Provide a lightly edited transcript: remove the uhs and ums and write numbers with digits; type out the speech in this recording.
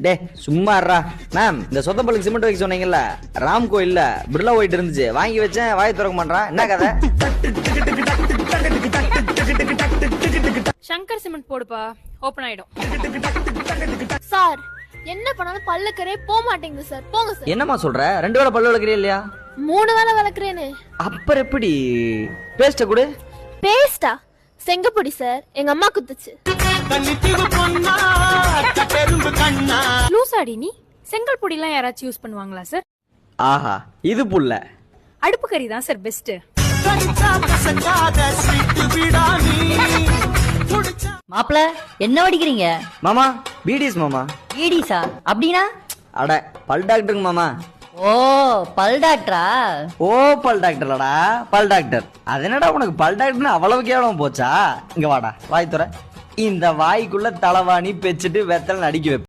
டே சும்மாறா ma'am, இந்த சொத்தப்பள்ளிக்கு cement வைக்க சொன்னீங்கல்ல, ராம்கோ இல்ல பிர்லா ஒயிட் இருந்துச்சு, வாங்கி வச்சேன், வாயை திறக்க மாட்டான். என்ன கதை? சங்கர் சிமெண்ட் போடுப்பா, ஓபன் ஆயிடும். சார் என்ன பண்ணாலும் பல்லுக்கரே போக மாட்டேங்குது சார். போங்க சார். என்னம்மா சொல்ற? 2 வேளை பல்லு விளக்குறியா இல்லையா? 3 வேளை விளக்குறேன்னு. அப்புறம் எப்படி? பேஸ்ட கொடு. பேஸ்டா? செங்கப்பொடி சார், எங்க அம்மா குத்துச்சு. லூசாடி நீ? செங்கல் பொடிலாம் யாராச்சும் யூஸ் பண்ணுவாங்களா சார்? ஆஹா, இது புல்ல. அடுப்பு கறி தான் சார் பெஸ்ட். மாப்பிள என்ன வடிக்கிறீங்க? மாமா பீடிஸ் மாமா. ஈடிஸா? அப்படின்னா? அட பல் டாக்டருங்க மாமா. ஓ பல் டாக்டரா? ஓ பல் டாக்டர்லடா, பல் டாக்டர். அது என்னடா உனக்கு பல் டாக்டர்னு அவ்வளவு கேவலம் போச்சா? இங்க வாடா, வாய் துற. இந்த வாய்க்குள்ள தலவாணி பெச்சிட்டு வெத்தலை அடிக்க வைப்பேன்.